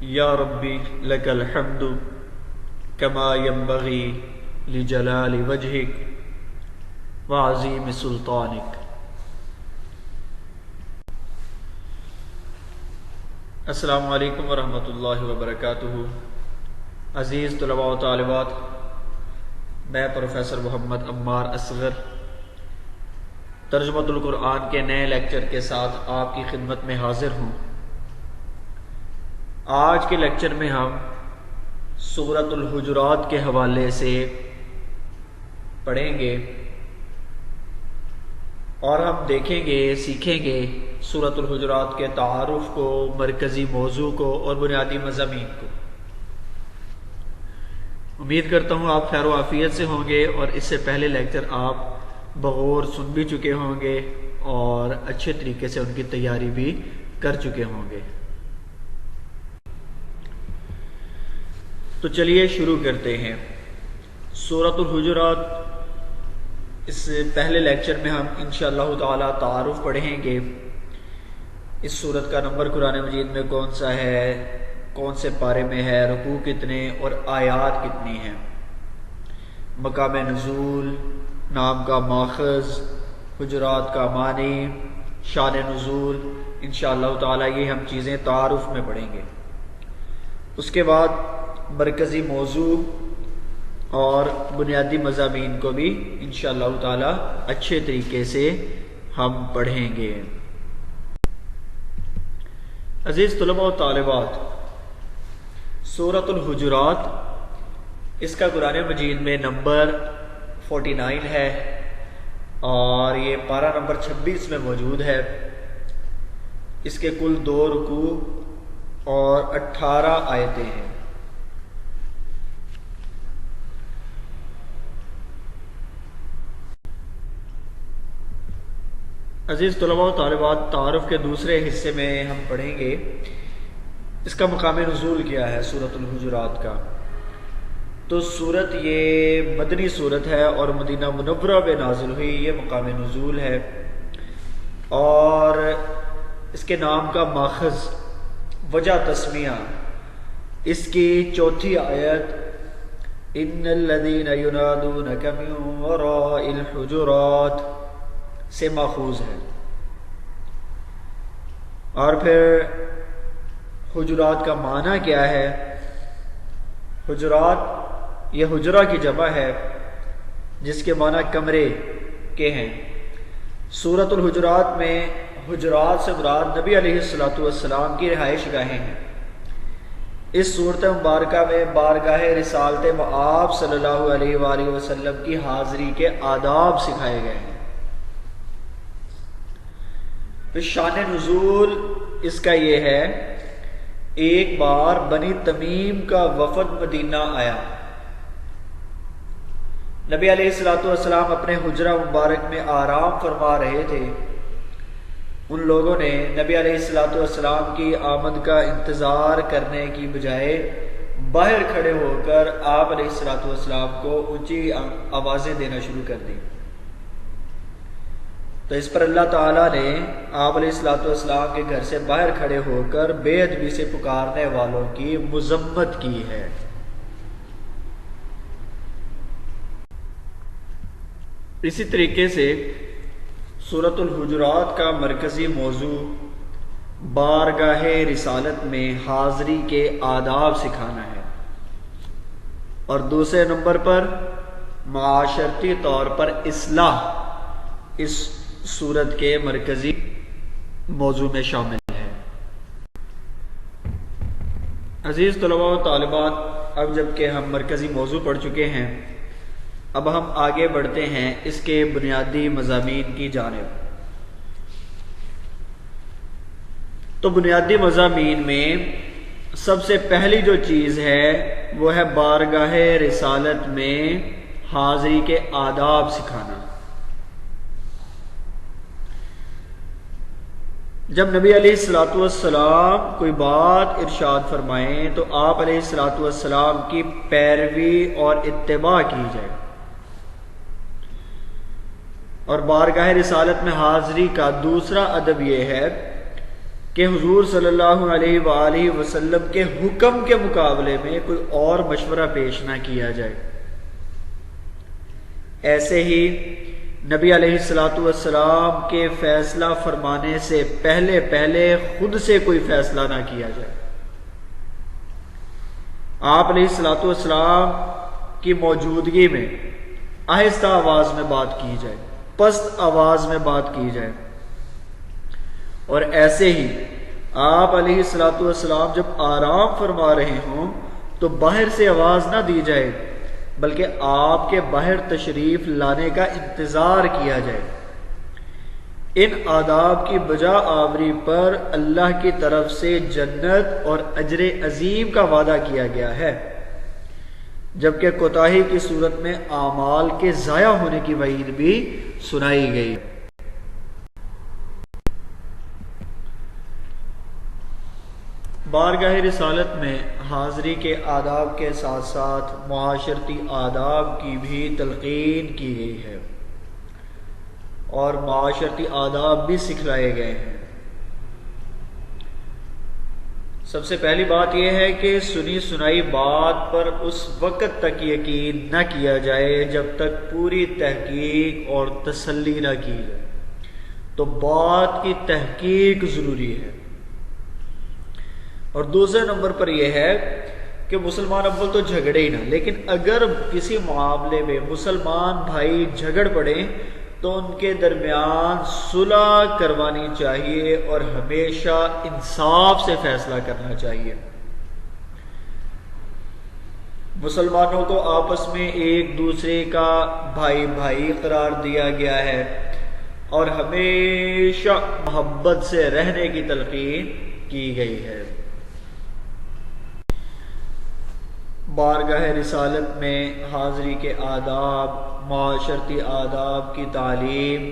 یا ربی لک الحمد کما ینبغی لجلال وجہک وعظیم سلطانک۔ السلام علیکم ورحمۃ اللہ وبرکاتہ۔ عزیز طلباء و طالبات، میں پروفیسر محمد عمار اصغر ترجمۃ القرآن کے نئے لیکچر کے ساتھ آپ کی خدمت میں حاضر ہوں۔ آج کے لیکچر میں ہم سورۃ الحجرات کے حوالے سے پڑھیں گے اور ہم دیکھیں گے، سیکھیں گے سورۃ الحجرات کے تعارف کو، مرکزی موضوع کو اور بنیادی مضامین کو۔ امید کرتا ہوں آپ خیر و عافیت سے ہوں گے اور اس سے پہلے لیکچر آپ بغور سن بھی چکے ہوں گے اور اچھے طریقے سے ان کی تیاری بھی کر چکے ہوں گے۔ تو چلیے شروع کرتے ہیں سورۃ الحجرات۔ اس پہلے لیکچر میں ہم انشاءاللہ تعالی تعارف پڑھیں گے، اس سورت کا نمبر قرآن مجید میں کون سا ہے، کون سے پارے میں ہے، رکوع کتنے اور آیات کتنی ہیں، مقام نزول، نام کا ماخذ، حجرات کا معنی، شان نزول، انشاءاللہ تعالی یہ ہم چیزیں تعارف میں پڑھیں گے۔ اس کے بعد مرکزی موضوع اور بنیادی مضامین کو بھی انشاءاللہ تعالی اچھے طریقے سے ہم پڑھیں گے۔ عزیز طلباء و طالبات، سورۃ الحجرات اس کا قرآن مجید میں نمبر 49 ہے اور یہ پارہ نمبر 26 میں موجود ہے۔ اس کے کل 2 رکوع اور 18 آیتیں ہیں۔ عزیز طلباء و طالبات، تعارف کے دوسرے حصے میں ہم پڑھیں گے اس کا مقام نزول کیا ہے سورۃ الحجرات کا۔ تو سورت یہ مدنی سورت ہے اور مدینہ منورہ میں نازل ہوئی، یہ مقام نزول ہے۔ اور اس کے نام کا ماخذ، وجہ تسمیہ، اس کی 4تھی آیت ان الذین ینادونک من وراء الحجرات سے ماخوذ ہے۔ اور پھر حجرات کا معنی کیا ہے؟ حجرات یہ حجرہ کی جمع ہے جس کے معنی کمرے کے ہیں۔ سورۃ الحجرات میں حجرات سے مراد نبی علیہ السلام کی رہائش گاہیں ہیں۔ اس صورت مبارکہ میں بارگاہ رسالت مآب صلی اللہ علیہ وآلہ وسلم کی حاضری کے آداب سکھائے گئے ہیں۔ پھر شان نزول اس کا یہ ہے، ایک بار بنی تمیم کا وفد مدینہ آیا۔ نبی علیہ السلام اپنے حجرہ مبارک میں آرام فرما رہے تھے۔ ان لوگوں نے نبی علیہ السلام کی آمد کا انتظار کرنے کی بجائے باہر کھڑے ہو کر آپ علیہ السلام کو اونچی آوازیں دینا شروع کر دی۔ تو اس پر اللہ تعالیٰ نے آپ علیہ السلام کے گھر سے باہر کھڑے ہو کر بے ادبی سے پکارنے والوں کی مذمت کی ہے۔ اسی طریقے سے سورۃ الحجرات کا مرکزی موضوع بارگاہ رسالت میں حاضری کے آداب سکھانا ہے، اور دوسرے نمبر پر معاشرتی طور پر اصلاح اس سورت کے مرکزی موضوع میں شامل ہے۔ عزیز طلباء و طالبات، اب جب کہ ہم مرکزی موضوع پڑھ چکے ہیں، اب ہم آگے بڑھتے ہیں اس کے بنیادی مضامین کی جانب۔ تو بنیادی مضامین میں سب سے پہلی جو چیز ہے وہ ہے بارگاہ رسالت میں حاضری کے آداب سکھانا۔ جب نبی علیہ السلام کوئی بات ارشاد فرمائیں تو آپ علیہ السلام کی پیروی اور اتباع کی جائے۔ اور بارگاہ رسالت میں حاضری کا دوسرا ادب یہ ہے کہ حضور صلی اللہ علیہ وآلہ وسلم کے حکم کے مقابلے میں کوئی اور مشورہ پیش نہ کیا جائے۔ ایسے ہی نبی علیہ الصلوۃ والسلام کے فیصلہ فرمانے سے پہلے خود سے کوئی فیصلہ نہ کیا جائے۔ آپ علیہ الصلوۃ والسلام کی موجودگی میں آہستہ آواز میں بات کی جائے، پست آواز میں بات کی جائے، اور ایسے ہی آپ علیہ الصلوۃ والسلام جب آرام فرما رہے ہوں تو باہر سے آواز نہ دی جائے، بلکہ آپ کے باہر تشریف لانے کا انتظار کیا جائے۔ ان آداب کی بجا آوری پر اللہ کی طرف سے جنت اور اجر عظیم کا وعدہ کیا گیا ہے، جبکہ کوتاہی کی صورت میں اعمال کے ضائع ہونے کی وعید بھی سنائی گئی۔ بارگاہ رسالت میں حاضری کے آداب کے ساتھ ساتھ معاشرتی آداب کی بھی تلقین کی گئی ہے اور معاشرتی آداب بھی سکھلائے گئے ہیں۔ سب سے پہلی بات یہ ہے کہ سنی سنائی بات پر اس وقت تک یقین نہ کیا جائے جب تک پوری تحقیق اور تسلی نہ کی جائے۔ تو بات کی تحقیق ضروری ہے۔ اور دوسرے نمبر پر یہ ہے کہ مسلمان اول تو جھگڑے ہی نہ، لیکن اگر کسی معاملے میں مسلمان بھائی جھگڑ پڑے تو ان کے درمیان صلح کروانی چاہیے اور ہمیشہ انصاف سے فیصلہ کرنا چاہیے۔ مسلمانوں کو آپس میں ایک دوسرے کا بھائی قرار دیا گیا ہے اور ہمیشہ محبت سے رہنے کی تلقین کی گئی ہے۔ بارگاہ رسالت میں حاضری کے آداب، معاشرتی آداب کی تعلیم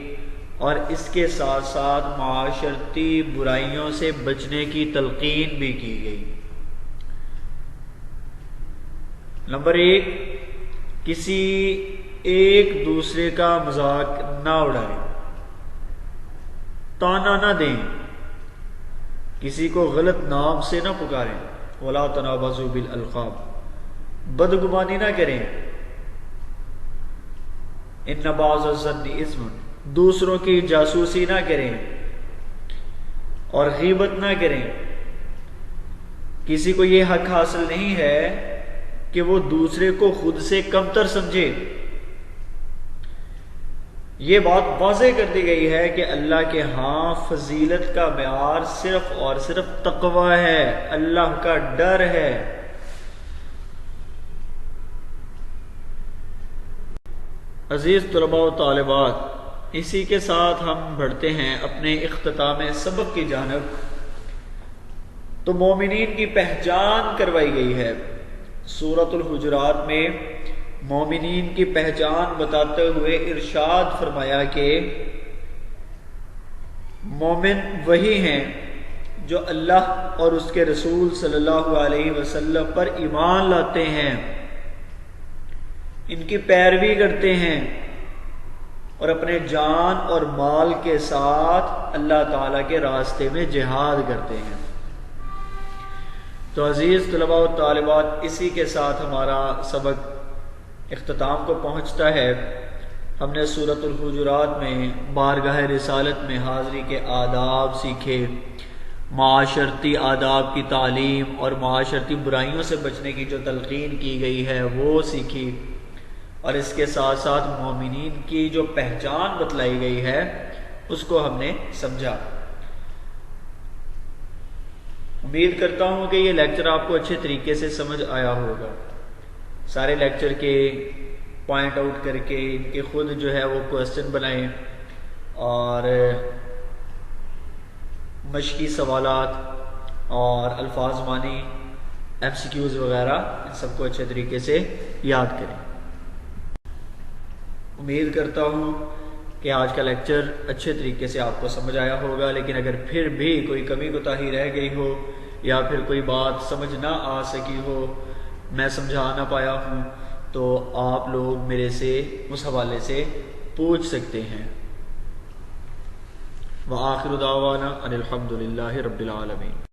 اور اس کے ساتھ ساتھ معاشرتی برائیوں سے بچنے کی تلقین بھی کی گئی۔ نمبر 1، کسی ایک دوسرے کا مذاق نہ اڑائیں، تانا نہ دیں، کسی کو غلط نام سے نہ پکاریں، وَلَا تَنَابَزُوا بِالْأَلْقَابِ، بدگمانی نہ کریں، اِنَّ بَعْضَ الظَّنِّ اِثْمٌ، دوسروں کی جاسوسی نہ کریں اور غیبت نہ کریں۔ کسی کو یہ حق حاصل نہیں ہے کہ وہ دوسرے کو خود سے کمتر سمجھے۔ یہ بات واضح کر دی گئی ہے کہ اللہ کے ہاں فضیلت کا معیار صرف اور صرف تقوی ہے، اللہ کا ڈر ہے۔ عزیز طلباء و طالبات، اسی کے ساتھ ہم بڑھتے ہیں اپنے اختتام سبق کی جانب۔ تو مومنین کی پہچان کروائی گئی ہے۔ سورۃ الحجرات میں مومنین کی پہچان بتاتے ہوئے ارشاد فرمایا کہ مومن وہی ہیں جو اللہ اور اس کے رسول صلی اللہ علیہ وسلم پر ایمان لاتے ہیں، ان کی پیروی کرتے ہیں اور اپنے جان اور مال کے ساتھ اللہ تعالیٰ کے راستے میں جہاد کرتے ہیں۔ تو عزیز طلباء و طالبات، اسی کے ساتھ ہمارا سبق اختتام کو پہنچتا ہے۔ ہم نے سورۃ الحجرات میں بارگاہ رسالت میں حاضری کے آداب سیکھے، معاشرتی آداب کی تعلیم اور معاشرتی برائیوں سے بچنے کی جو تلقین کی گئی ہے وہ سیکھی، اور اس کے ساتھ ساتھ مومنین کی جو پہچان بتلائی گئی ہے اس کو ہم نے سمجھا۔ امید کرتا ہوں کہ یہ لیکچر آپ کو اچھے طریقے سے سمجھ آیا ہوگا۔ سارے لیکچر کے پوائنٹ آؤٹ کر کے ان کے خود جو ہے وہ کوسچن بنائیں اور مشقی سوالات اور الفاظ مانی MCQs وغیرہ ان سب کو اچھے طریقے سے یاد کریں۔ امید کرتا ہوں کہ آج کا لیکچر اچھے طریقے سے آپ کو سمجھ آیا ہوگا، لیکن اگر پھر بھی کوئی کمی کوتاہی رہ گئی ہو یا پھر کوئی بات سمجھ نہ آ سکی ہو، میں سمجھا نہ پایا ہوں، تو آپ لوگ میرے سے اس حوالے سے پوچھ سکتے ہیں۔ وآخر دعوانا ان الحمد للہ رب العالمین.